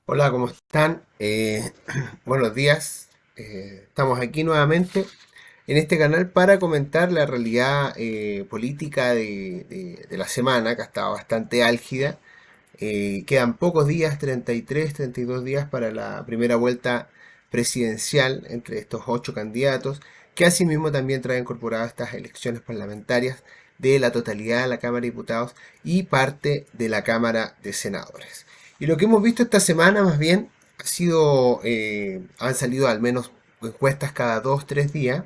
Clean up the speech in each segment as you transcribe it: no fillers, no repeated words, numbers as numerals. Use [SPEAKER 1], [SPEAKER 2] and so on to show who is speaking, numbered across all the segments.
[SPEAKER 1] Hola, ¿cómo están? Buenos días. Estamos aquí nuevamente en este canal para comentar la realidad política de la semana, que ha estado bastante álgida. Quedan pocos días, 33, 32 días para la primera vuelta presidencial entre estos 8 candidatos, que asimismo también trae incorporadas estas elecciones parlamentarias de la totalidad de la Cámara de Diputados y parte de la Cámara de Senadores. Y lo que hemos visto esta semana más bien ha sido, han salido al menos encuestas cada 2, 3 días.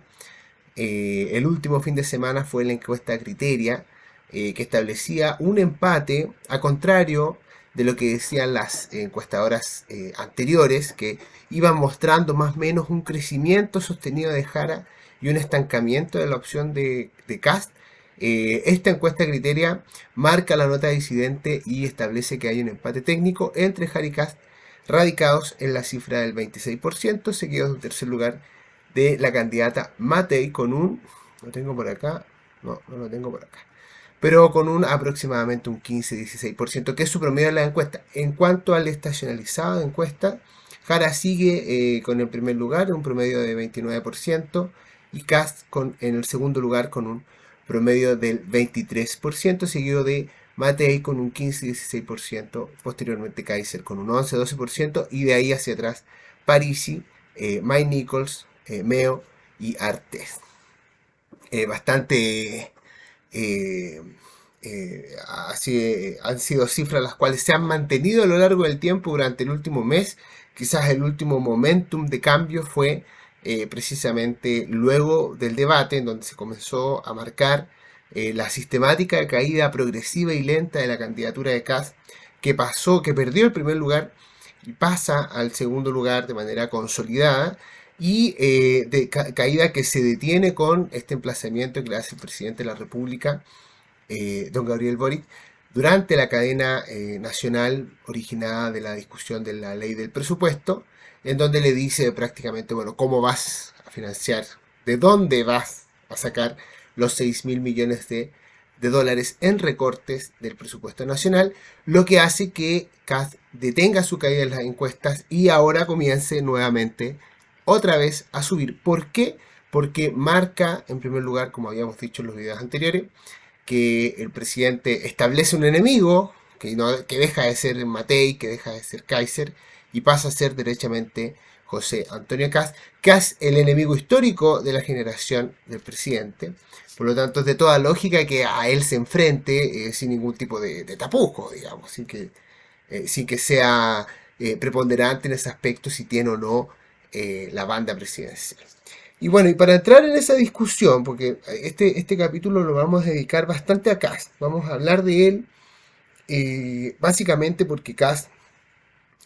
[SPEAKER 1] El último fin de semana fue la encuesta Criteria, que establecía un empate, a contrario de lo que decían las encuestadoras anteriores, que iban mostrando más o menos un crecimiento sostenido de Jara y un estancamiento de la opción de Kast. Esta encuesta Criteria marca la nota disidente y establece que hay un empate técnico entre Jara y Kast, radicados en la cifra del 26%, seguidos de tercer lugar de la candidata Matei con un, lo tengo por acá, no lo tengo por acá, pero con un aproximadamente un 15-16%, que es su promedio en la encuesta. En cuanto al estacionalizado de encuesta, Jara sigue con el primer lugar, un promedio de 29%, y Kast en el segundo lugar con un promedio del 23%, seguido de Matei con un 15-16%, posteriormente Kaiser con un 11-12%, y de ahí hacia atrás Parisi, Mike Nichols, Meo y Artes. Bastante eh, así, han sido cifras las cuales se han mantenido a lo largo del tiempo durante el último mes. Quizás el último momentum de cambio fue precisamente luego del debate, en donde se comenzó a marcar la sistemática de caída progresiva y lenta de la candidatura de Kast, que perdió el primer lugar y pasa al segundo lugar de manera consolidada, y de caída que se detiene con este emplazamiento que le hace el presidente de la República, don Gabriel Boric, durante la cadena nacional originada de la discusión de la ley del presupuesto, en donde le dice prácticamente, bueno, ¿cómo vas a financiar? ¿De dónde vas a sacar los 6.000 millones de dólares en recortes del presupuesto nacional? Lo que hace que Kast detenga su caída en las encuestas y ahora comience nuevamente otra vez a subir. ¿Por qué? Porque marca, en primer lugar, como habíamos dicho en los videos anteriores, que el presidente establece un enemigo, que deja de ser Matei, que deja de ser Kaiser, y pasa a ser derechamente José Antonio Kast, que es el enemigo histórico de la generación del presidente. Por lo tanto, es de toda lógica que a él se enfrente sin ningún tipo de tapujo, digamos, sin que sea preponderante en ese aspecto si tiene o no la banda presidencial. Y bueno, y para entrar en esa discusión, porque este capítulo lo vamos a dedicar bastante a Kast, vamos a hablar de él básicamente porque Kast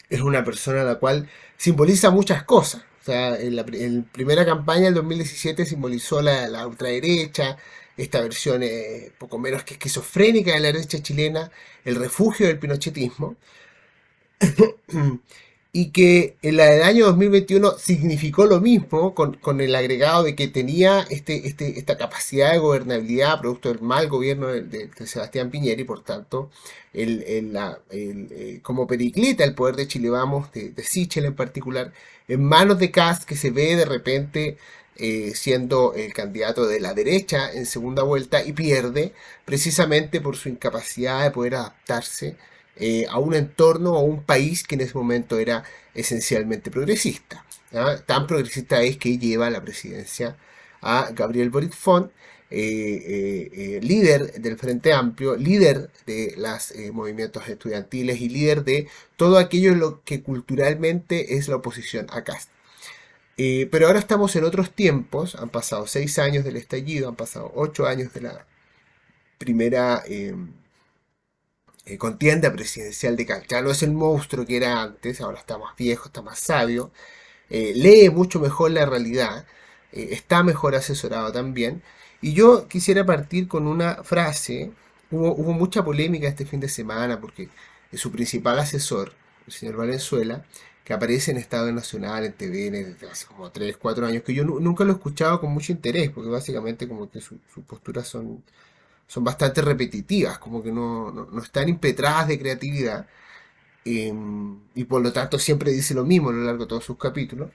[SPEAKER 1] es una persona la cual simboliza muchas cosas. O sea, en primera campaña del 2017 simbolizó la ultraderecha, esta versión poco menos que esquizofrénica de la derecha chilena, el refugio del pinochetismo. Y que en la del año 2021 significó lo mismo con el agregado de que tenía esta capacidad de gobernabilidad producto del mal gobierno de Sebastián Piñera, y por tanto como periclita el poder de Chile Vamos, de Sichel en particular, en manos de Kast, que se ve de repente siendo el candidato de la derecha en segunda vuelta y pierde precisamente por su incapacidad de poder adaptarse a un entorno o un país que en ese momento era esencialmente progresista. ¿Ya? Tan progresista es que lleva la presidencia a Gabriel Boric Font, líder del Frente Amplio, líder de los movimientos estudiantiles y líder de todo aquello en lo que culturalmente es la oposición a Cast. Pero ahora estamos en otros tiempos, han pasado 6 años del estallido, han pasado 8 años de la primera contienda presidencial de Kant. Ya no es el monstruo que era antes, ahora está más viejo, está más sabio, lee mucho mejor la realidad, está mejor asesorado también. Y yo quisiera partir con una frase. Hubo mucha polémica este fin de semana porque su principal asesor, el señor Valenzuela, que aparece en Estado Nacional, en TVN desde hace como 3 4 años, que yo nunca lo he escuchado con mucho interés, porque básicamente como que sus posturas son bastante repetitivas, como que no están impetradas de creatividad. y por lo tanto siempre dice lo mismo a lo largo de todos sus capítulos.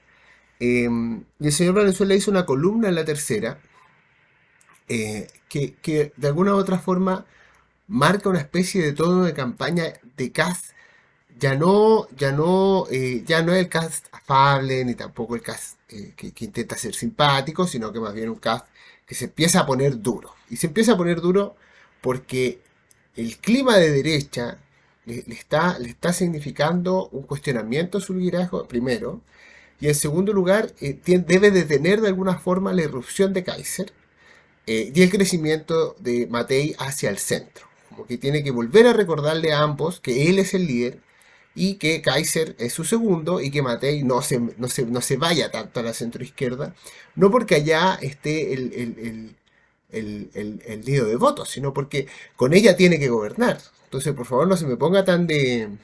[SPEAKER 1] Y el señor Valenzuela hizo una columna en la tercera que de alguna u otra forma marca una especie de tono de campaña de Kast. Ya no es el cast afable, ni tampoco el cast que intenta ser simpático, sino que más bien un cast que se empieza a poner duro. Y se empieza a poner duro porque el clima de derecha le está significando un cuestionamiento a su liderazgo, primero, y en segundo lugar, debe detener de alguna forma la irrupción de Kaiser y el crecimiento de Matei hacia el centro. Como que tiene que volver a recordarle a ambos que él es el líder y que Kaiser es su segundo y que Matei no se vaya tanto a la centroizquierda, no porque allá esté el líder de votos, sino porque con ella tiene que gobernar. Entonces, por favor, no se me ponga tan de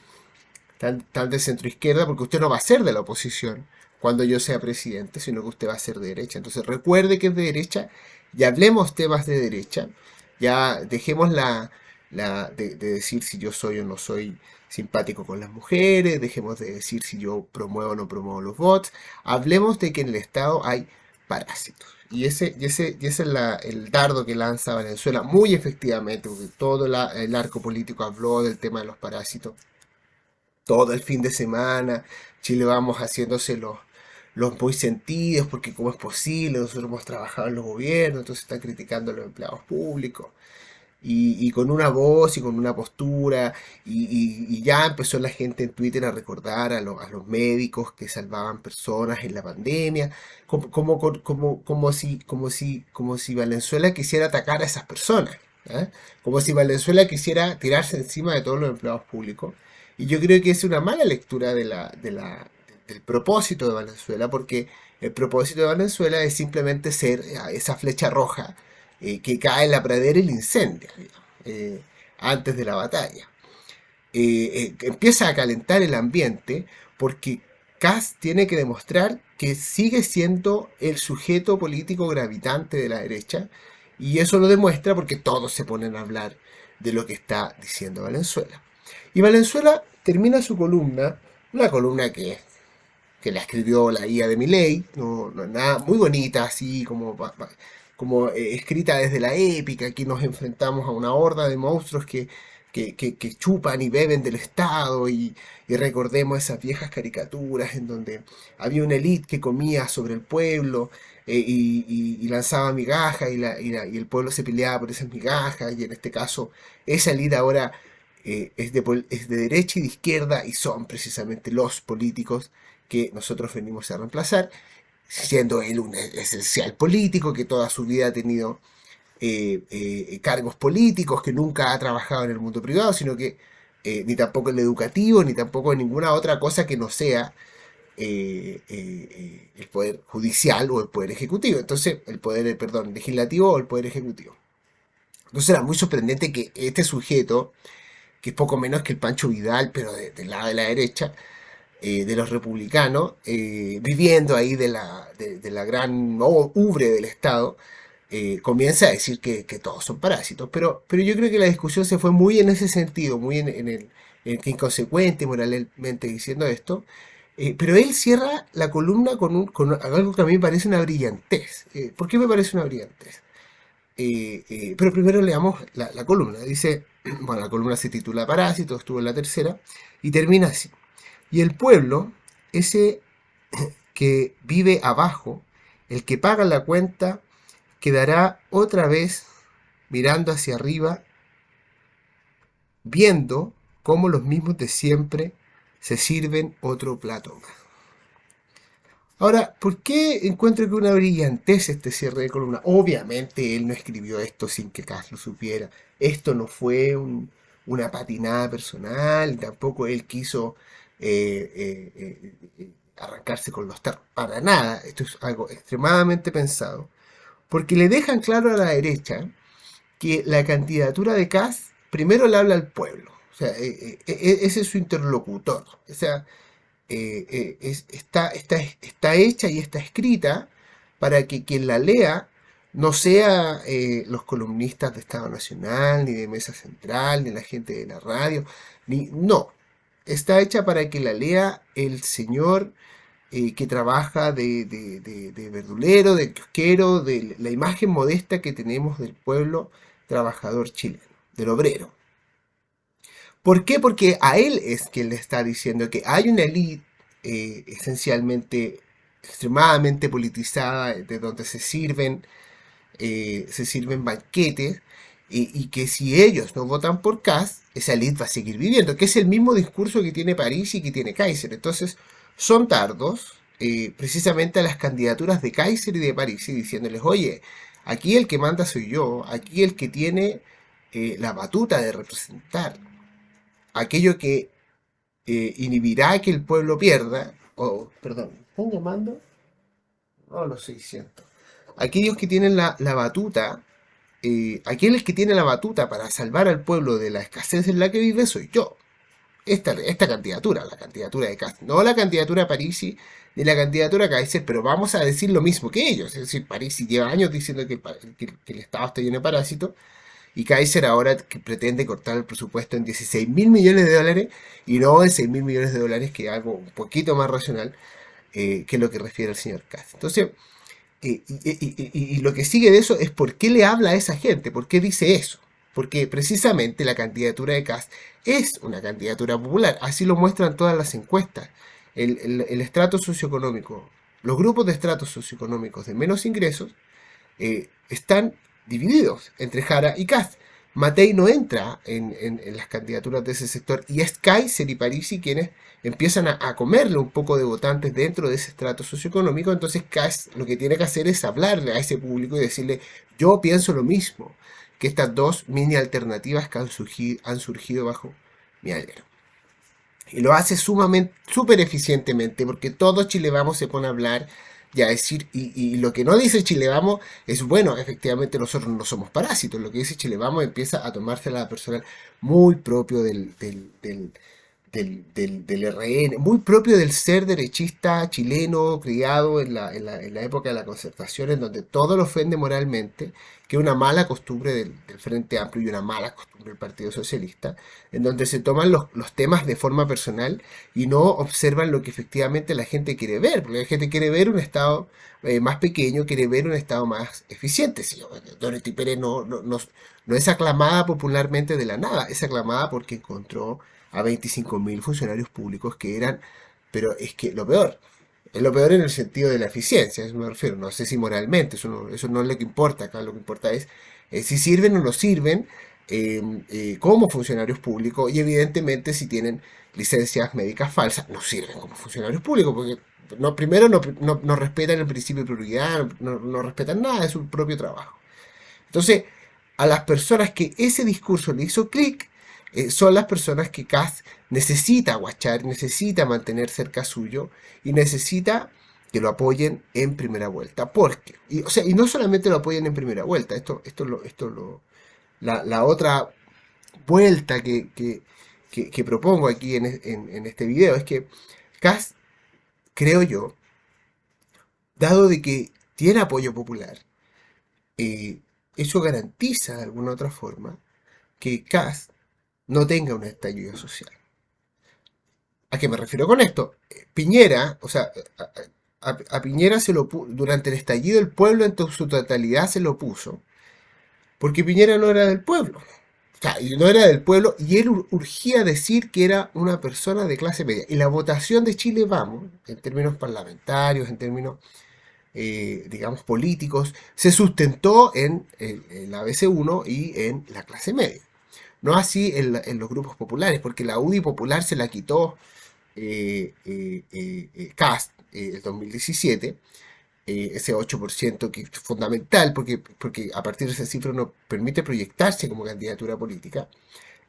[SPEAKER 1] centroizquierda, porque usted no va a ser de la oposición cuando yo sea presidente, sino que usted va a ser de derecha. Entonces recuerde que es de derecha y hablemos temas de derecha. Ya dejemos de decir si yo soy o no soy simpático con las mujeres, dejemos de decir si yo promuevo o no promuevo los bots. Hablemos de que en el Estado hay parásitos. Y ese es el dardo que lanza Venezuela muy efectivamente, porque todo el arco político habló del tema de los parásitos todo el fin de semana. Chile vamos haciéndose los muy sentidos, porque cómo es posible, nosotros hemos trabajado en los gobiernos, entonces están criticando a los empleados públicos. Y con una voz y con una postura, y ya empezó la gente en Twitter a recordar a los médicos que salvaban personas en la pandemia, como si Valenzuela quisiera atacar a esas personas, ¿eh? Como si Valenzuela quisiera tirarse encima de todos los empleados públicos. Y yo creo que es una mala lectura del propósito de Valenzuela, porque el propósito de Valenzuela es simplemente ser esa flecha roja que cae en la pradera y la incendia, digamos, antes de la batalla. Empieza a calentar el ambiente porque Kass tiene que demostrar que sigue siendo el sujeto político gravitante de la derecha, y eso lo demuestra porque todos se ponen a hablar de lo que está diciendo Valenzuela. Y Valenzuela termina su columna, una columna que la escribió la guía de Milei, no nada muy bonita, así como escrita desde la épica. Aquí nos enfrentamos a una horda de monstruos que chupan y beben del Estado, y recordemos esas viejas caricaturas en donde había una élite que comía sobre el pueblo y lanzaba migajas, y el pueblo se peleaba por esas migajas, y en este caso esa élite ahora es de derecha y de izquierda, y son precisamente los políticos que nosotros venimos a reemplazar, siendo él un esencial político que toda su vida ha tenido cargos políticos, que nunca ha trabajado en el mundo privado, sino que ni tampoco en el educativo, ni tampoco en ninguna otra cosa que no sea el poder judicial o el poder ejecutivo. Entonces, perdón, legislativo o el poder ejecutivo. Entonces era muy sorprendente que este sujeto, que es poco menos que el Pancho Vidal, pero del lado de la derecha, de los republicanos, viviendo ahí de la gran ubre del Estado, comienza a decir que todos son parásitos. Pero yo creo que la discusión se fue muy en ese sentido, muy en que inconsecuente moralmente diciendo esto. Pero él cierra la columna con algo que a mí me parece una brillantez. ¿Por qué me parece una brillantez? Pero primero leamos la columna. Dice, bueno, la columna se titula Parásitos, estuvo en la tercera, y termina así. Y el pueblo, ese que vive abajo, el que paga la cuenta, quedará otra vez mirando hacia arriba, viendo cómo los mismos de siempre se sirven otro plato más. Ahora, ¿por qué encuentro que una brillantez este cierre de columna? Obviamente él no escribió esto sin que Castro supiera. Esto no fue una patinada personal, tampoco él quiso arrancarse con los tarros. Para nada, esto es algo extremadamente pensado, porque le dejan claro a la derecha que la candidatura de Kass primero le habla al pueblo. O sea, ese es su interlocutor. O sea, está hecha y está escrita para que quien la lea no sea los columnistas de Estado Nacional, ni de Mesa Central, ni la gente de la radio, no. está hecha para que la lea el señor que trabaja de verdulero, de kiosquero, de la imagen modesta que tenemos del pueblo trabajador chileno, del obrero. ¿Por qué? Porque a él es quien le está diciendo que hay una élite esencialmente extremadamente politizada, de donde se sirven banquetes, y que si ellos no votan por Kast, esa élite va a seguir viviendo, que es el mismo discurso que tiene París y que tiene Kaiser. Entonces, son tardos precisamente a las candidaturas de Kaiser y de París, y diciéndoles, oye, aquí el que manda soy yo, aquí el que tiene la batuta de representar aquello que inhibirá que el pueblo pierda, o, perdón, ¿están llamando? No, los 600. Aquellos que tienen la batuta, aquel que tiene la batuta para salvar al pueblo de la escasez en la que vive soy yo. Esta candidatura, la candidatura de Kast, no la candidatura de Parisi ni la candidatura de Kaiser, pero vamos a decir lo mismo que ellos. Es decir, Parisi lleva años diciendo que el Estado está lleno de parásitos, y Kaiser ahora que pretende cortar el presupuesto en 16 mil millones de dólares y no en 6 mil millones de dólares, que es algo un poquito más racional que lo que refiere el señor Kast. Entonces, y lo que sigue de eso es por qué le habla a esa gente, por qué dice eso. Porque precisamente la candidatura de Kast es una candidatura popular, así lo muestran todas las encuestas. El estrato socioeconómico, los grupos de estratos socioeconómicos de menos ingresos están divididos entre Jara y Kast. Matei no entra en las candidaturas de ese sector, y es Kaiser y Parisi quienes empiezan a comerle un poco de votantes dentro de ese estrato socioeconómico. Entonces Kast lo que tiene que hacer es hablarle a ese público y decirle, yo pienso lo mismo que estas dos mini alternativas que han surgido bajo mi alero. Y lo hace sumamente, súper eficientemente, porque todo Chile Vamos se pone a hablar y a decir, y lo que no dice Chile Vamos es, bueno, efectivamente nosotros no somos parásitos. Lo que dice Chile Vamos empieza a tomársela personal, muy propio del RN, muy propio del ser derechista chileno, criado en la época de la concertación, en donde todo lo ofende moralmente, que es una mala costumbre del Frente Amplio y una mala costumbre del Partido Socialista, en donde se toman los temas de forma personal y no observan lo que efectivamente la gente quiere ver, porque la gente quiere ver un Estado más pequeño, quiere ver un Estado más eficiente. Si Dorothy Pérez no es aclamada popularmente de la nada, es aclamada porque encontró a 25.000 funcionarios públicos que eran, pero es que es lo peor en el sentido de la eficiencia, a eso me refiero, no sé si moralmente, eso no es lo que importa, acá lo que importa es si sirven o no sirven como funcionarios públicos, y evidentemente si tienen licencias médicas falsas, no sirven como funcionarios públicos, porque primero no respetan el principio de prioridad, no respetan nada de su propio trabajo. Entonces, a las personas que ese discurso le hizo clic, son las personas que Kast necesita aguachar, necesita mantener cerca suyo y necesita que lo apoyen en primera vuelta. Porque, o sea, y no solamente lo apoyen en primera vuelta, la otra vuelta que propongo aquí en este video es que Kast, creo yo, dado de que tiene apoyo popular, eh, eso garantiza de alguna otra forma que Kast no tenga un estallido social. ¿A qué me refiero con esto? Piñera, o sea, a Piñera durante el estallido el pueblo en su totalidad se lo puso, porque Piñera no era del pueblo. O sea, y no era del pueblo, y él urgía decir que era una persona de clase media. Y la votación de Chile Vamos, en términos parlamentarios, en términos, digamos, políticos, se sustentó en la ABC1 y en la clase media. No así en los grupos populares, porque la UDI popular se la quitó Kast el 2017, ese 8% que es fundamental, porque a partir de esa cifra no permite proyectarse como candidatura política.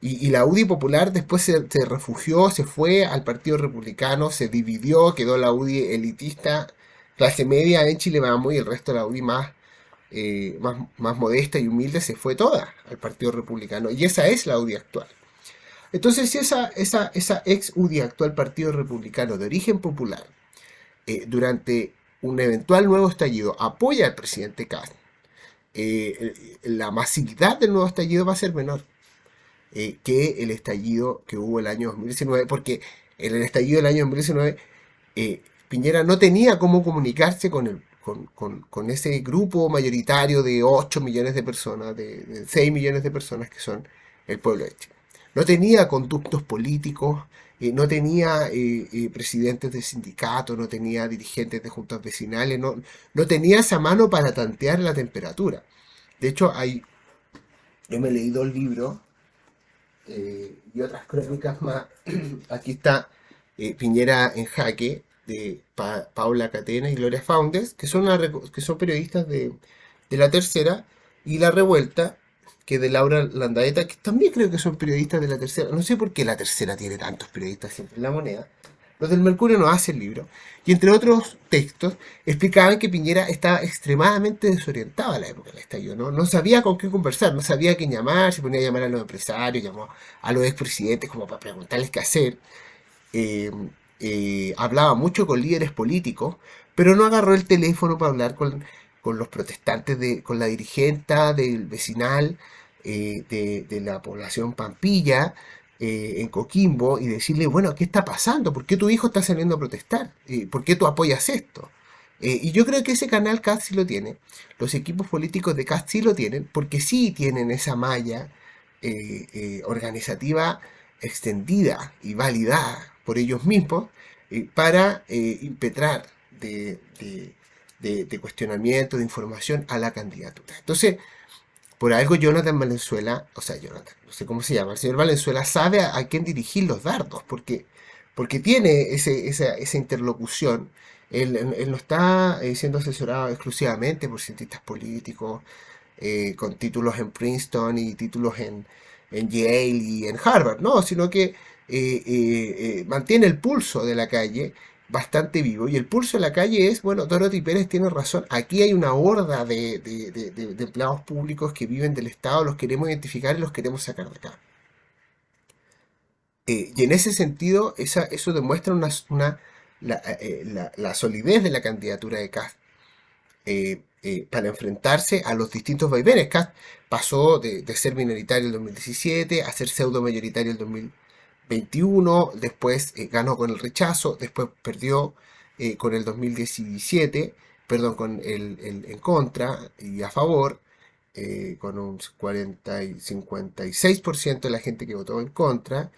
[SPEAKER 1] Y la UDI popular después se refugió, se fue al Partido Republicano, se dividió, quedó la UDI elitista, clase media en Chile Vamos, y el resto de la UDI más modesta y humilde se fue toda al Partido Republicano. Y esa es la UDI actual. Entonces, si esa ex UDI, actual Partido Republicano de origen popular, durante un eventual nuevo estallido apoya al presidente Kast, la masividad del nuevo estallido va a ser menor. que el estallido que hubo el año 2019, porque en el estallido del año 2019 Piñera no tenía cómo comunicarse con ese grupo mayoritario de 8 millones de personas, de 6 millones de personas que son el pueblo de Chile. No tenía conductos políticos, no tenía presidentes de sindicatos, no tenía dirigentes de juntas vecinales, no tenía esa mano para tantear la temperatura. De hecho, yo me he leído el libro y otras crónicas más. Aquí está Piñera en Jaque, de Paula Catena y Gloria Faundes, que son periodistas de La Tercera, y La Revuelta, que es de Laura Landaeta, que también creo que son periodistas de La Tercera. No sé por qué La Tercera tiene tantos periodistas siempre en La Moneda. Los del Mercurio no hacen libro. Y entre otros textos, explicaban que Piñera estaba extremadamente desorientado a la época del estallido. No sabía con qué conversar, no sabía a quién llamar, se ponía a llamar a los empresarios, llamó a los expresidentes como para preguntarles qué hacer. eh, Hablaba mucho con líderes políticos, pero no agarró el teléfono para hablar con los protestantes, con la dirigenta del vecinal, de la población Pampilla, en Coquimbo, y decirle, bueno, ¿qué está pasando? ¿Por qué tu hijo está saliendo a protestar? ¿Por qué tú apoyas esto? Y yo creo que ese canal CAT sí lo tiene, los equipos políticos de CAT sí lo tienen, porque sí tienen esa malla organizativa extendida y validada por ellos mismos para impetrar de cuestionamiento, de información a la candidatura. Entonces, por algo Jonathan Valenzuela, o sea, Jonathan, no sé cómo se llama, el señor Valenzuela sabe a quién dirigir los dardos, porque tiene esa interlocución. Él no está siendo asesorado exclusivamente por cientistas políticos, con títulos en Princeton y títulos en Yale y en Harvard, no, sino que mantiene el pulso de la calle bastante vivo. Y el pulso de la calle es, bueno, Dorothy Pérez tiene razón, aquí hay una horda de empleados públicos que viven del Estado, los queremos identificar y los queremos sacar de acá. Y en ese sentido, eso demuestra la solidez de la candidatura de Cast para enfrentarse a los distintos vaivenes. Kast pasó de ser minoritario en el 2017 a ser pseudo mayoritario en el 2021, después ganó con el rechazo, después perdió con el 2017, perdón, con el en contra y a favor, con un 40 y 56% de la gente que votó en contra.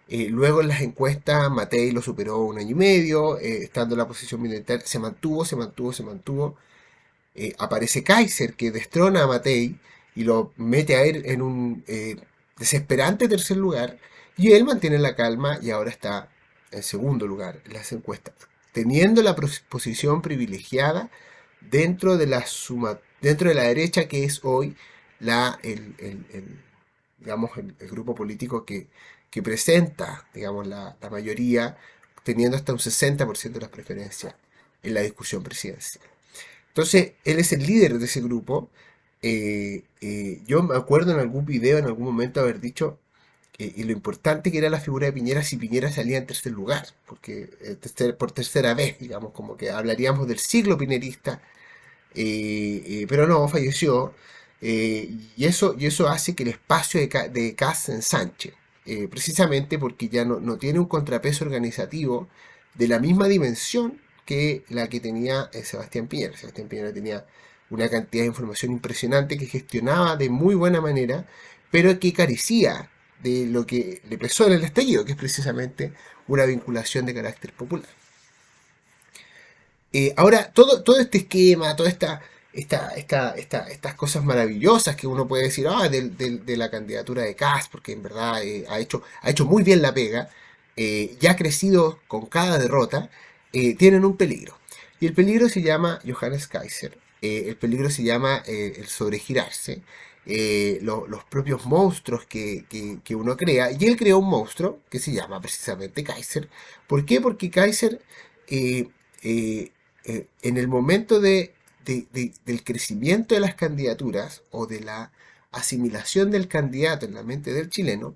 [SPEAKER 1] Luego en las encuestas Matei lo superó un año y medio, estando en la posición minoritaria, se mantuvo. Aparece Kaiser, que destrona a Matei y lo mete a él en un desesperante tercer lugar, y él mantiene la calma y ahora está en segundo lugar en las encuestas, teniendo la posición privilegiada dentro de la derecha, que es hoy digamos, el grupo político que presenta, digamos, la mayoría, teniendo hasta un 60% de las preferencias en la discusión presidencial. Entonces, él es el líder de ese grupo. Yo me acuerdo en algún video, en algún momento, haber dicho y lo importante que era la figura de Piñera si Piñera salía en tercer lugar, porque por tercera vez, digamos, como que hablaríamos del siglo pinerista, pero no, falleció. Y eso hace que el espacio de Kass se ensanche, precisamente porque ya no tiene un contrapeso organizativo de la misma dimensión que la que tenía Sebastián Piñera. Sebastián Piñera tenía una cantidad de información impresionante que gestionaba de muy buena manera, pero que carecía de lo que le pesó en el estallido, que es precisamente una vinculación de carácter popular. Ahora, todo este esquema, estas cosas maravillosas que uno puede decir de la candidatura de Kast, porque en verdad ha hecho muy bien la pega, ya ha crecido con cada derrota, tienen un peligro. Y el peligro se llama Johannes Kaiser, el peligro se llama el sobregirarse, los propios monstruos que uno crea. Y él creó un monstruo que se llama precisamente Kaiser. ¿Por qué? Porque Kaiser eh, eh, en el momento del crecimiento de las candidaturas o de la asimilación del candidato en la mente del chileno,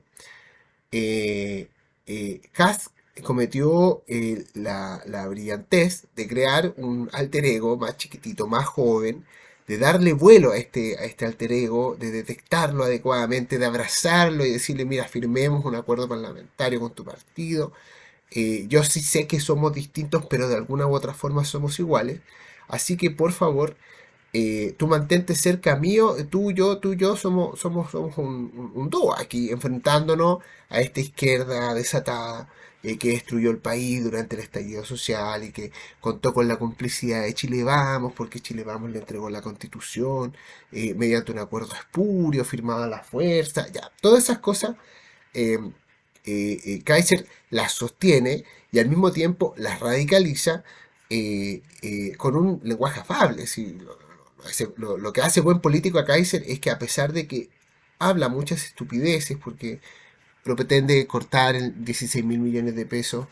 [SPEAKER 1] Kast cometió la brillantez de crear un alter ego más chiquitito, más joven, de darle vuelo a este alter ego, de detectarlo adecuadamente, de abrazarlo y decirle, mira, firmemos un acuerdo parlamentario con tu partido. Yo sí sé que somos distintos, pero de alguna u otra forma somos iguales. Así que por favor, tú mantente cerca mío, tú y yo somos un dúo aquí, enfrentándonos a esta izquierda desatada que destruyó el país durante el estallido social y que contó con la complicidad de Chile Vamos, porque Chile Vamos le entregó la constitución mediante un acuerdo espurio, firmado a la fuerza, ya, todas esas cosas. eh, Kaiser las sostiene y al mismo tiempo las radicaliza con un lenguaje afable. ¿Sí? Lo que hace buen político a Kaiser es que a pesar de que habla muchas estupideces, porque pretende cortar en 16 mil millones de pesos,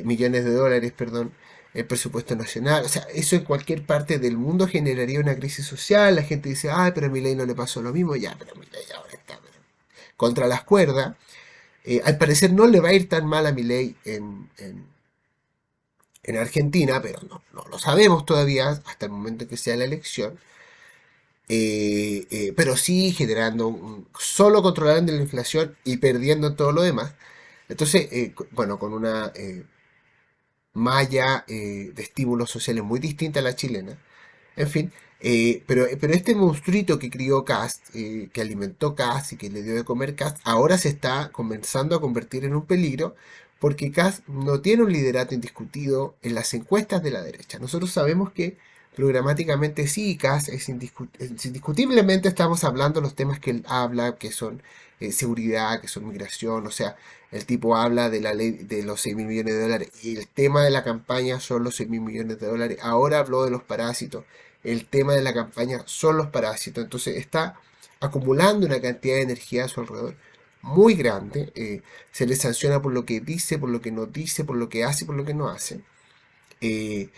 [SPEAKER 1] millones de dólares, perdón, el presupuesto nacional. O sea, eso en cualquier parte del mundo generaría una crisis social. La gente dice, ay, pero a Milei no le pasó lo mismo. Ya, pero Milei ahora está contra las cuerdas. Al parecer no le va a ir tan mal a Milei en Argentina, pero no lo sabemos todavía hasta el momento que sea la elección. Pero sí generando, solo controlando la inflación y perdiendo todo lo demás. Entonces, bueno, con una malla de estímulos sociales muy distinta a la chilena. En fin, pero este monstruito que crió Cast, que alimentó Cast y que le dio de comer Cast, ahora se está comenzando a convertir en un peligro porque Cast no tiene un liderato indiscutido en las encuestas de la derecha. Nosotros sabemos que programáticamente sí, Cast indiscutiblemente estamos hablando de los temas que él habla, que son seguridad, que son migración, o sea, el tipo habla de la ley de los 6 mil millones de dólares y el tema de la campaña son los 6 mil millones de dólares. Ahora habló de los parásitos. El tema de la campaña son los parásitos. Entonces está acumulando una cantidad de energía a su alrededor muy grande. Se le sanciona por lo que dice, por lo que no dice, por lo que hace, por lo que no hace. Eh,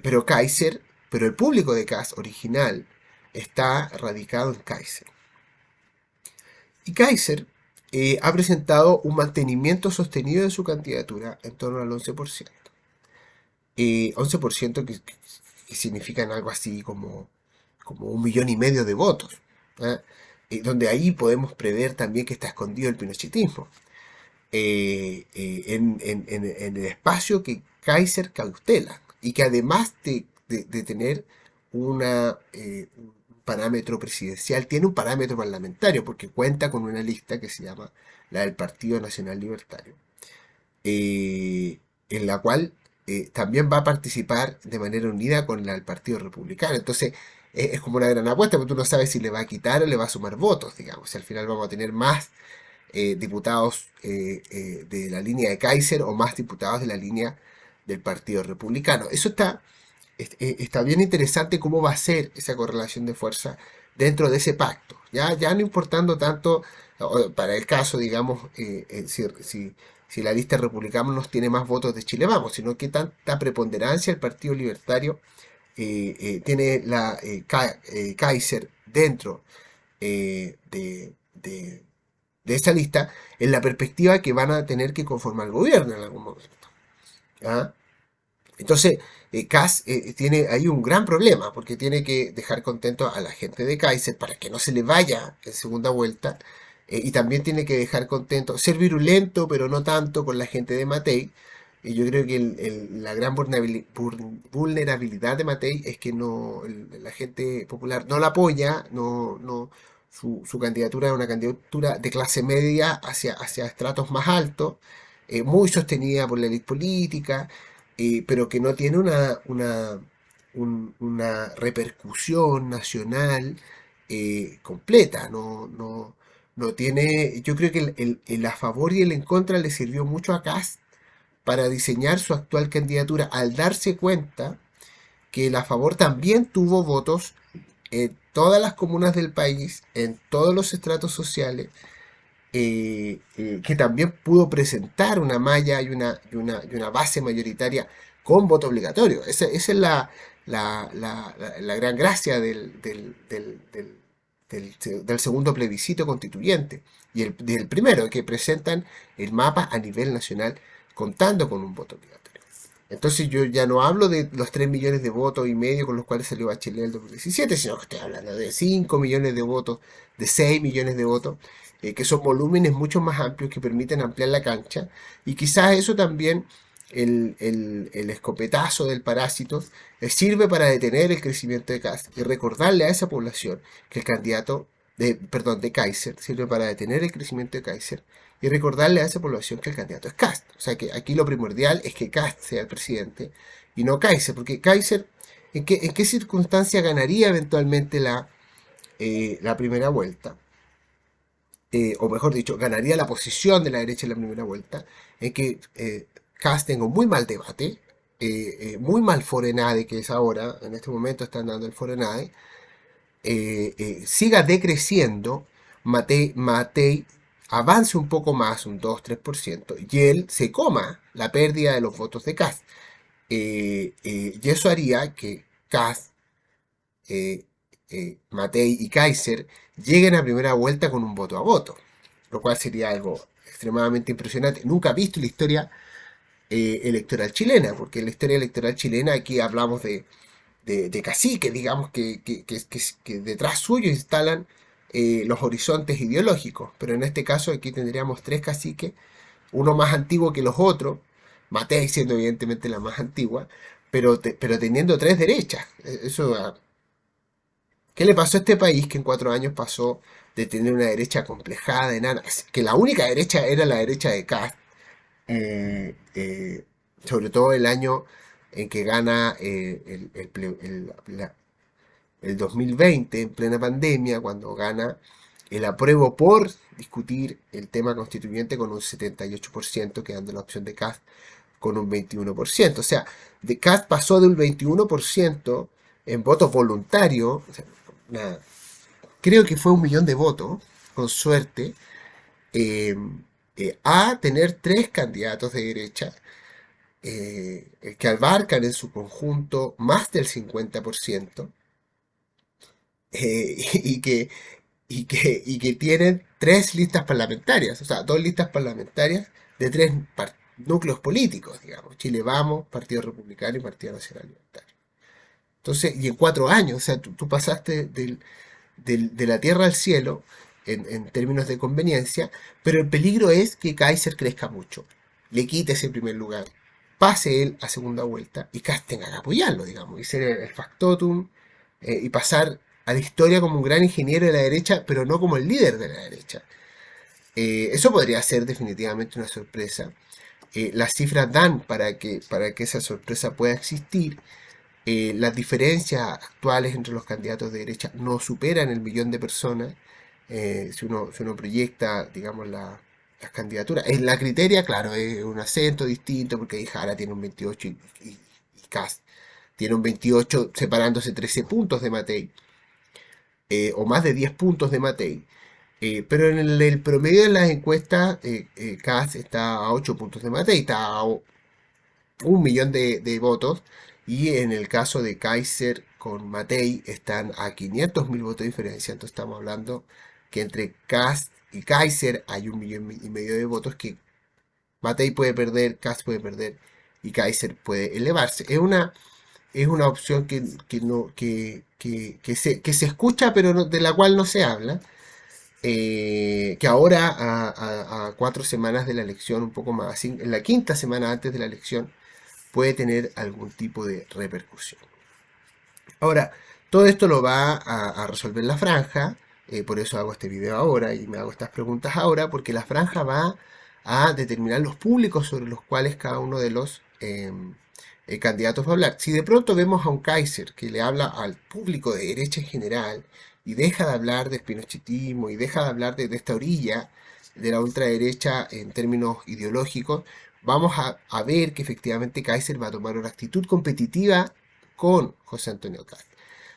[SPEAKER 1] pero Kaiser, pero el público de Kast original está radicado en Kaiser. Y Kaiser ha presentado un mantenimiento sostenido de su candidatura en torno al 11%. 11% que significan algo así como 1,5 millones de votos. ¿Ah? Donde ahí podemos prever también que está escondido el pinochetismo. En el espacio que Kaiser cautela y que además de tener un parámetro presidencial, tiene un parámetro parlamentario porque cuenta con una lista que se llama la del Partido Nacional Libertario, en la cual también va a participar de manera unida con la del Partido Republicano. Entonces es como una gran apuesta, porque tú no sabes si le va a quitar o le va a sumar votos, digamos. Si al final vamos a tener más diputados de la línea de Kaiser o más diputados de la línea del Partido Republicano. Eso está bien interesante cómo va a ser esa correlación de fuerza dentro de ese pacto. Ya no importando tanto, para el caso, digamos, si la lista republicana nos tiene más votos de Chile Vamos, sino que tanta preponderancia el Partido Libertario tiene Kaiser dentro de esa lista en la perspectiva que van a tener que conformar el gobierno en algún momento. ¿Ah? Entonces, Kass tiene ahí un gran problema porque tiene que dejar contento a la gente de Kaiser para que no se le vaya en segunda vuelta y también tiene que dejar contento, ser virulento pero no tanto con la gente de Matei. Y yo creo que la gran vulnerabilidad de Matei es que la gente popular no la apoya, su candidatura es una candidatura de clase media hacia estratos más altos, muy sostenida por la élite política, pero que no tiene una repercusión nacional completa. No tiene, yo creo que el a favor y el en contra le sirvió mucho a Kast para diseñar su actual candidatura al darse cuenta que el a favor también tuvo votos en todas las comunas del país, en todos los estratos sociales, que también pudo presentar una malla y una base mayoritaria con voto obligatorio. Esa es la gran gracia del segundo plebiscito constituyente y del primero, que presentan el mapa a nivel nacional contando con un voto obligatorio. Entonces yo ya no hablo de los 3 millones de votos y medio con los cuales salió Bachelet en el 2017, sino que estoy hablando de 5 millones de votos, de 6 millones de votos, que son volúmenes mucho más amplios que permiten ampliar la cancha. Y quizás eso también, el escopetazo del parásito, sirve para detener el crecimiento de Kast y recordarle a esa población que el candidato, perdón, de Kaiser, sirve para detener el crecimiento de Kaiser y recordarle a esa población que el candidato es Kast. O sea que aquí lo primordial es que Kast sea el presidente y no Kaiser, porque Kaiser, ¿en qué circunstancia ganaría eventualmente la primera vuelta? O mejor dicho, ganaría la posición de la derecha en la primera vuelta, en que Kast tenga un muy mal debate, muy mal Forenade, que es ahora, en este momento están dando el Forenade, siga decreciendo, Matei avance un poco más, un 2-3%, y él se coma la pérdida de los votos de Kast. Y eso haría que Kast, eh, Matei y Kaiser lleguen a primera vuelta con un voto a voto, lo cual sería algo extremadamente impresionante. Nunca he visto la historia electoral chilena, porque en la historia electoral chilena aquí hablamos de caciques, digamos, que detrás suyo instalan los horizontes ideológicos. Pero en este caso aquí tendríamos tres caciques, uno más antiguo que los otros, Matei siendo evidentemente la más antigua, pero teniendo tres derechas. Eso, ¿qué le pasó a este país que en 4 años pasó de tener una derecha complejada, enana, que la única derecha era la derecha de Kast, eh, eh, sobre todo el año en que gana el 2020, en plena pandemia, cuando gana el apruebo por discutir el tema constituyente con un 78%, quedando la opción de Kast con un 21%. O sea, de Kast pasó de un 21% en votos voluntarios, o sea, creo que fue 1 millón de votos, con suerte, eh, a tener tres candidatos de derecha que abarcan en su conjunto más del 50%, y que tienen tres listas parlamentarias, o sea, dos listas parlamentarias de tres núcleos políticos, digamos, Chile Vamos, Partido Republicano y Partido Nacional Libertario. Entonces, y en 4 años, o sea, tú pasaste de la tierra al cielo en términos de conveniencia, pero el peligro es que Kaiser crezca mucho, le quite ese primer lugar, pase él a segunda vuelta y Kast tenga que apoyarlo, digamos, y ser el factotum, y pasar a la historia como un gran ingeniero de la derecha, pero no como el líder de la derecha. Eso podría ser definitivamente una sorpresa. Las cifras dan para que esa sorpresa pueda existir. Las diferencias actuales entre los candidatos de derecha no superan el millón de personas. Si uno proyecta, digamos, las candidaturas. En la criteria, claro, es un acento distinto, porque ahí Jara tiene un 28 y Kast tiene un 28, separándose 13 puntos de Matei, o más de 10 puntos de Matei. Pero en el promedio de las encuestas, Kast está a 8 puntos de Matei, está a 1 millón de votos. Y en el caso de Kaiser con Matei están a 500.000 votos de diferencia. Entonces estamos hablando que entre Kast y Kaiser hay 1,5 millones de votos que Matei puede perder, Kast puede perder y Kaiser puede elevarse. Es una opción que, no, que se escucha, pero de la cual no se habla. Que ahora, a 4 semanas de la elección, un poco más, en la quinta semana antes de la elección, puede tener algún tipo de repercusión. Ahora, todo esto lo va a resolver la franja, por eso hago este video ahora y me hago estas preguntas ahora, porque la franja va a determinar los públicos sobre los cuales cada uno de los candidatos va a hablar. Si de pronto vemos a un Kaiser que le habla al público de derecha en general y deja de hablar de pinochetismo y deja de hablar de esta orilla de la ultraderecha en términos ideológicos, vamos a ver que efectivamente Kaiser va a tomar una actitud competitiva con José Antonio Kast.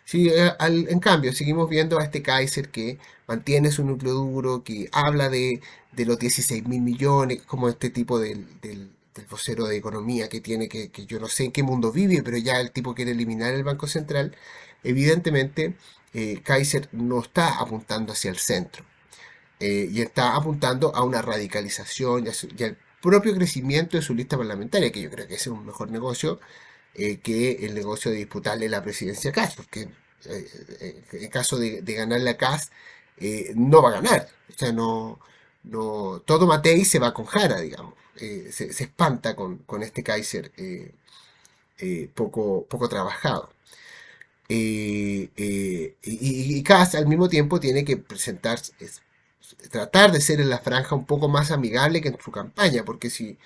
[SPEAKER 1] Sí, en cambio, seguimos viendo a este Kaiser que mantiene su núcleo duro, que habla de los 16.000 millones, como este tipo del vocero de economía que tiene, que yo no sé en qué mundo vive, pero ya el tipo quiere eliminar el Banco Central. Evidentemente, Kaiser no está apuntando hacia el centro, y está apuntando a una radicalización, propio crecimiento de su lista parlamentaria, que yo creo que ese es un mejor negocio que el negocio de disputarle la presidencia a Kast, porque en caso de ganarle a Kast, no va a ganar. O sea, todo Matei se va con Jara, digamos. Se espanta con este Kaiser poco trabajado. Y Kast al mismo tiempo tiene que tratar de ser en la franja un poco más amigable que en su campaña, porque si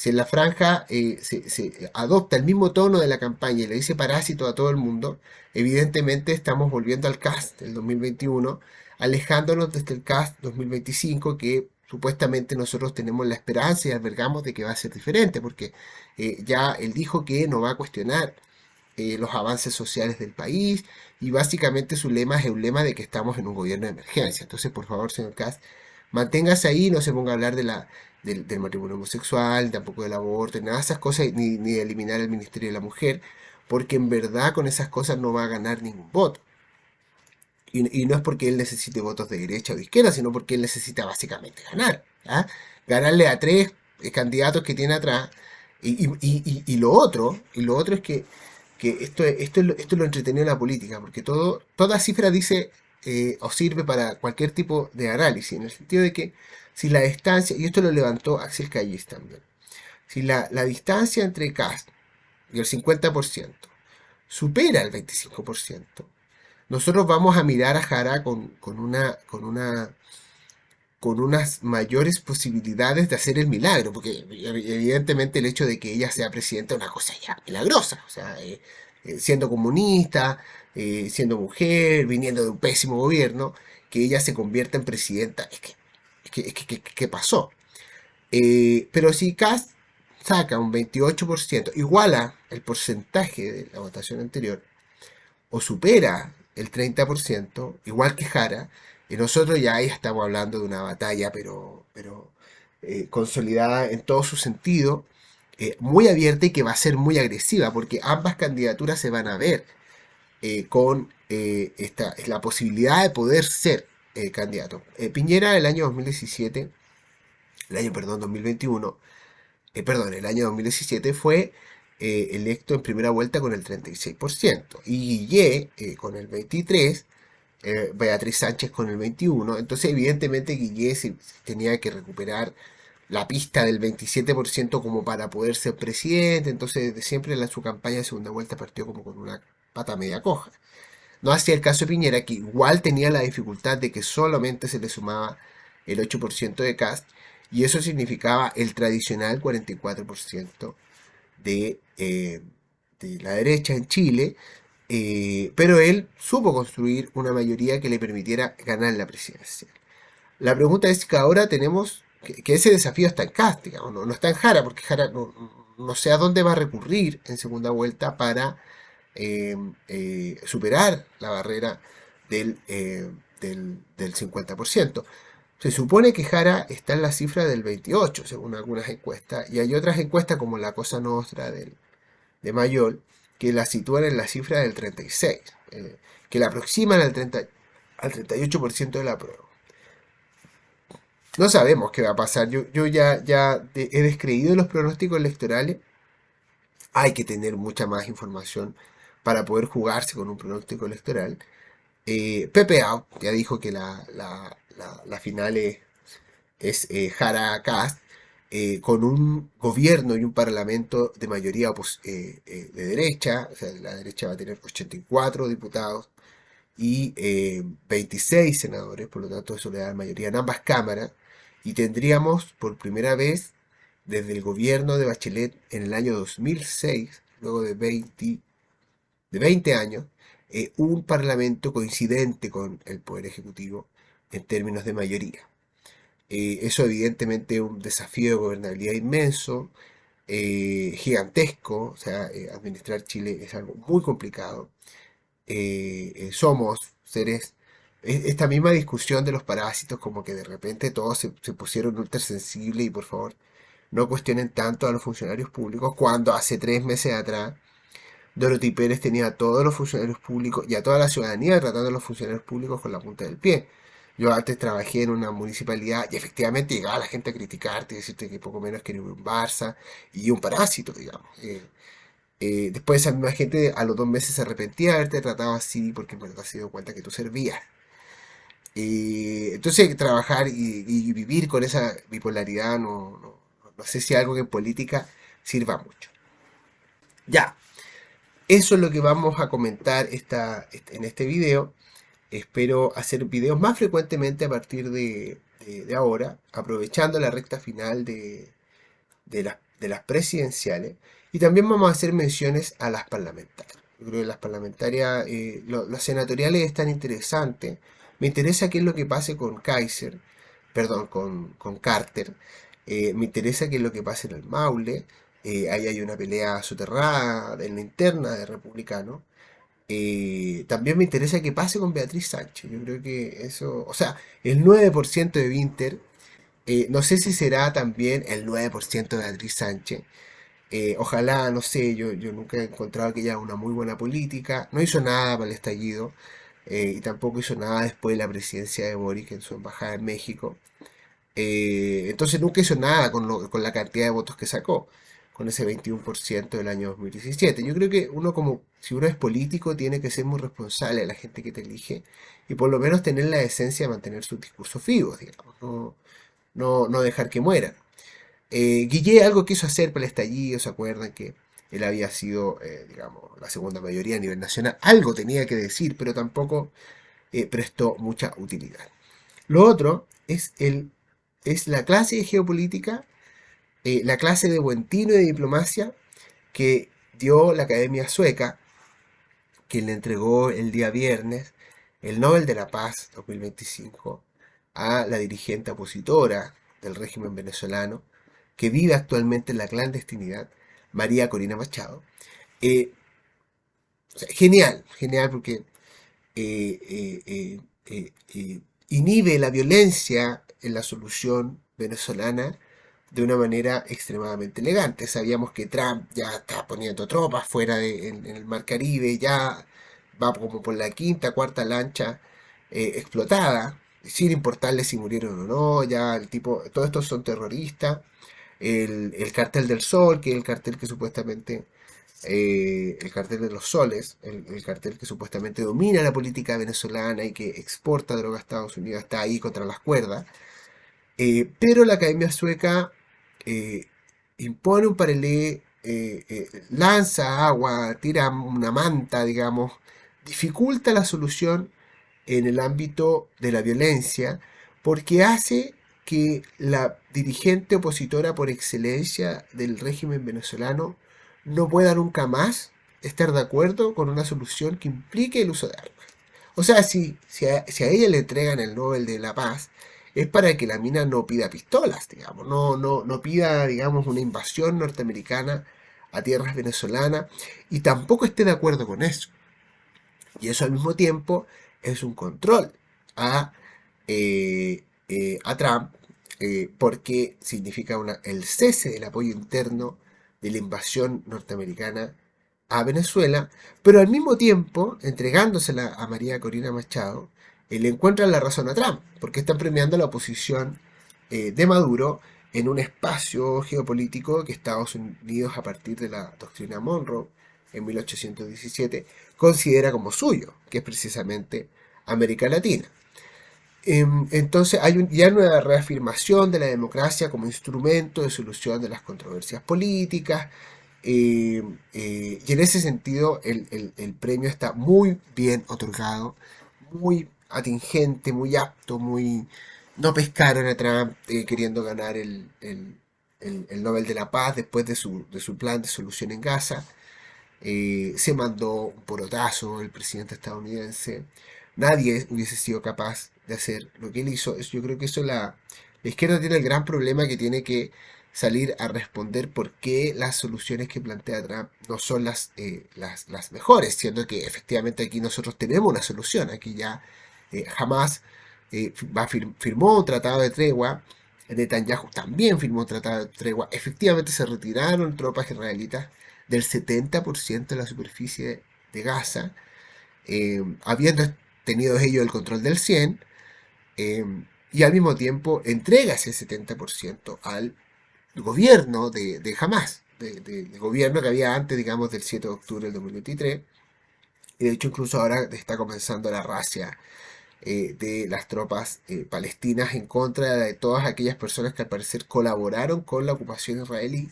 [SPEAKER 1] en la franja se adopta el mismo tono de la campaña y le dice parásito a todo el mundo, evidentemente estamos volviendo al cast del 2021, alejándonos desde el cast 2025 que supuestamente nosotros tenemos la esperanza y albergamos de que va a ser diferente, porque ya él dijo que no va a cuestionar los avances sociales del país y básicamente su lema es un lema de que estamos en un gobierno de emergencia. Entonces, por favor, señor Cast, manténgase ahí, no se ponga a hablar del matrimonio homosexual, tampoco del aborto, nada de esas cosas, ni de eliminar el Ministerio de la Mujer, porque en verdad con esas cosas no va a ganar ningún voto. Y no es porque él necesite votos de derecha o de izquierda, sino porque él necesita básicamente ganar. ¿Ah? Ganarle a tres candidatos que tiene atrás. Y lo otro es que esto es lo entretenido de la política, porque toda cifra dice o sirve para cualquier tipo de análisis, en el sentido de que si la distancia, y esto lo levantó Axel Callis también, si la distancia entre Kast y el 50% supera el 25%, nosotros vamos a mirar a Jara con unas mayores posibilidades de hacer el milagro, porque evidentemente el hecho de que ella sea presidenta es una cosa ya milagrosa, o sea, siendo comunista, siendo mujer, viniendo de un pésimo gobierno, que ella se convierta en presidenta, ¿qué pasó? Pero si Kast saca un 28%, iguala el porcentaje de la votación anterior, o supera el 30%, igual que Jara, y nosotros ya ahí estamos hablando de una batalla, pero consolidada en todo su sentido, muy abierta y que va a ser muy agresiva, porque ambas candidaturas se van a ver con la posibilidad de poder ser candidato. Piñera el año 2017, perdón, 2021, el año 2017 fue electo en primera vuelta con el 36%, y Guillé con el 23%, Beatriz Sánchez con el 21%, entonces evidentemente Guillé tenía que recuperar la pista del 27% como para poder ser presidente, entonces siempre en su campaña de segunda vuelta partió como con una pata media coja. No hacía el caso de Piñera, que igual tenía la dificultad de que solamente se le sumaba el 8% de Cast, y eso significaba el tradicional 44% de la derecha en Chile, pero él supo construir una mayoría que le permitiera ganar la presidencia. La pregunta es que ahora tenemos que ese desafío está en Cast, digamos, no está en Jara, porque Jara no sé a dónde va a recurrir en segunda vuelta para superar la barrera del 50%. Se supone que Jara está en la cifra del 28, según algunas encuestas, y hay otras encuestas como la Cosa Nostra de Mayol, que la sitúan en la cifra del 36, que la aproximan al 38% de la prueba. No sabemos qué va a pasar. Yo ya he descreído los pronósticos electorales. Hay que tener mucha más información para poder jugarse con un pronóstico electoral. Pepe Out ya dijo que la final es Jara Cast, con un gobierno y un parlamento de mayoría de derecha, o sea, la derecha va a tener 84 diputados y 26 senadores, por lo tanto eso le da mayoría en ambas cámaras, y tendríamos por primera vez desde el gobierno de Bachelet en el año 2006, luego de 20 años, un parlamento coincidente con el Poder Ejecutivo en términos de mayoría. Eso evidentemente es un desafío de gobernabilidad inmenso, gigantesco, o sea, administrar Chile es algo muy complicado. Somos seres, esta misma discusión de los parásitos, como que de repente todos se pusieron ultra sensibles y por favor no cuestionen tanto a los funcionarios públicos, cuando hace 3 meses atrás Dorothy Pérez tenía a todos los funcionarios públicos y a toda la ciudadanía tratando a los funcionarios públicos con la punta del pie. Yo antes trabajé en una municipalidad y efectivamente llegaba la gente a criticarte y decirte que poco menos que eres un Barça y un parásito, digamos. Después esa misma gente a los 2 meses se arrepentía de haberte tratado así porque en verdad se dio cuenta que tú servías. Entonces trabajar y vivir con esa bipolaridad no sé si algo que en política sirva mucho. Ya, eso es lo que vamos a comentar en este video. Espero hacer videos más frecuentemente a partir de ahora, aprovechando la recta final de las presidenciales. Y también vamos a hacer menciones a las parlamentarias. Yo creo que las parlamentarias, las senatoriales están interesantes. Me interesa qué es lo que pase con Kaiser, perdón, con Carter. Me interesa qué es lo que pase en el Maule. Ahí hay una pelea soterrada en la interna de republicanos. También me interesa qué pase con Beatriz Sánchez. Yo creo que eso, o sea, el 9% de Winter, no sé si será también el 9% de Beatriz Sánchez. Ojalá, no sé, yo nunca he encontrado que ella una muy buena política. No hizo nada para el estallido y tampoco hizo nada después de la presidencia de Boric en su embajada en México. Entonces nunca hizo nada con la cantidad de votos que sacó, con ese 21% del año 2017. Yo creo que uno como, si uno es político, tiene que ser muy responsable de la gente que te elige y por lo menos tener la decencia de mantener sus discursos vivos, digamos, no dejar que mueran. Guille algo quiso hacer para el estallido, ¿se acuerdan que él había sido, digamos, la segunda mayoría a nivel nacional? Algo tenía que decir, pero tampoco prestó mucha utilidad. Lo otro es la clase de geopolítica, la clase de buen tino y de diplomacia que dio la Academia Sueca, quien le entregó el día viernes el Nobel de la Paz 2025 a la dirigente opositora del régimen venezolano, que vive actualmente en la clandestinidad, María Corina Machado. Eh, o sea, genial, genial porque eh, eh, eh, inhibe la violencia en la solución venezolana de una manera extremadamente elegante. Sabíamos que Trump ya está poniendo tropas fuera en el Mar Caribe, ya va como por la quinta, cuarta lancha explotada, sin importarle si murieron o no, ya el tipo, todos estos son terroristas. El cartel del Sol, que es el cartel que supuestamente el cartel de los soles, el cartel que supuestamente domina la política venezolana y que exporta droga a Estados Unidos, está ahí contra las cuerdas. Pero la Academia Sueca eh, impone un parelé, lanza agua, tira una manta, digamos, dificulta la solución en el ámbito de la violencia porque hace que la dirigente opositora por excelencia del régimen venezolano no pueda nunca más estar de acuerdo con una solución que implique el uso de armas. O sea, si a ella le entregan el Nobel de la Paz, es para que la mina no pida pistolas, digamos, no pida, digamos, una invasión norteamericana a tierras venezolanas y tampoco esté de acuerdo con eso. Y eso al mismo tiempo es un control a, a Trump porque significa el cese del apoyo interno de la invasión norteamericana a Venezuela, pero al mismo tiempo, entregándosela a María Corina Machado, le encuentran la razón a Trump, porque están premiando la oposición de Maduro en un espacio geopolítico que Estados Unidos, a partir de la doctrina Monroe en 1817, considera como suyo, que es precisamente América Latina. Entonces hay ya una reafirmación de la democracia como instrumento de solución de las controversias políticas, y en ese sentido el premio está muy bien otorgado, muy atingente, muy apto, muy... No pescaron a Trump queriendo ganar el Nobel de la Paz después de su plan de solución en Gaza. Se mandó un porotazo el presidente estadounidense. Nadie hubiese sido capaz de hacer lo que él hizo. Yo creo que eso la izquierda tiene el gran problema que tiene que salir a responder por qué las soluciones que plantea Trump no son las mejores, siendo que efectivamente aquí nosotros tenemos una solución. Aquí ya jamás firmó un tratado de tregua. Netanyahu también firmó un tratado de tregua. Efectivamente se retiraron tropas israelitas del 70% de la superficie de Gaza, habiendo tenido ellos el control del 100%, eh, y al mismo tiempo entrega ese 70% al gobierno de Hamas, del gobierno que había antes, digamos, del 7 de octubre del 2023. Y de hecho incluso ahora está comenzando la racia de las tropas palestinas en contra de todas aquellas personas que al parecer colaboraron con la ocupación israelí,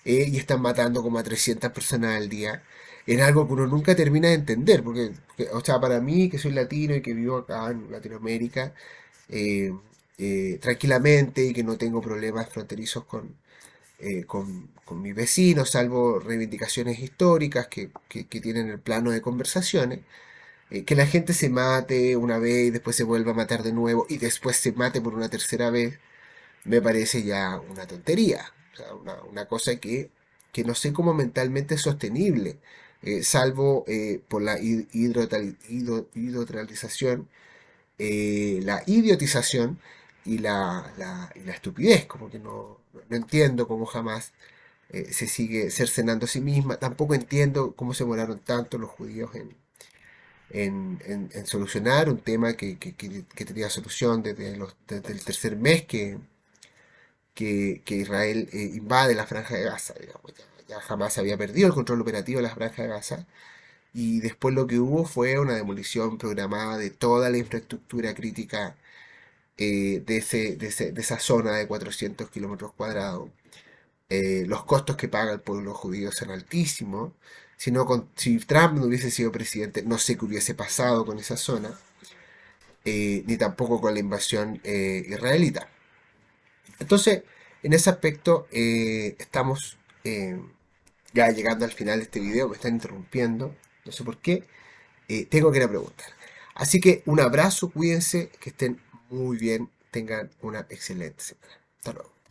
[SPEAKER 1] y están matando como a 300 personas al día, en algo que uno nunca termina de entender, porque, o sea, para mí que soy latino y que vivo acá en Latinoamérica, eh, tranquilamente, y que no tengo problemas fronterizos con mis vecinos, salvo reivindicaciones históricas que tienen el plano de conversaciones, que la gente se mate una vez y después se vuelva a matar de nuevo y después se mate por una tercera vez, me parece ya una tontería. O sea, una cosa que no sé cómo mentalmente es sostenible, salvo por la hidrotralización, la idiotización y la estupidez, como que no entiendo cómo jamás se sigue cercenando a sí misma. Tampoco entiendo cómo se demoraron tanto los judíos en solucionar un tema que tenía solución desde el tercer mes que Israel invade la franja de Gaza, digamos. Ya jamás había perdido el control operativo de la franja de Gaza, y después lo que hubo fue una demolición programada de toda la infraestructura crítica de esa zona de 400 kilómetros cuadrados. Los costos que paga el pueblo judío son altísimos. Si Trump no hubiese sido presidente, no sé qué hubiese pasado con esa zona, ni tampoco con la invasión israelita. Entonces, en ese aspecto, estamos ya llegando al final de este video. Me están interrumpiendo, no sé por qué. Tengo que ir a preguntar. Así que un abrazo, cuídense, que estén muy bien, tengan una excelente semana. Hasta luego.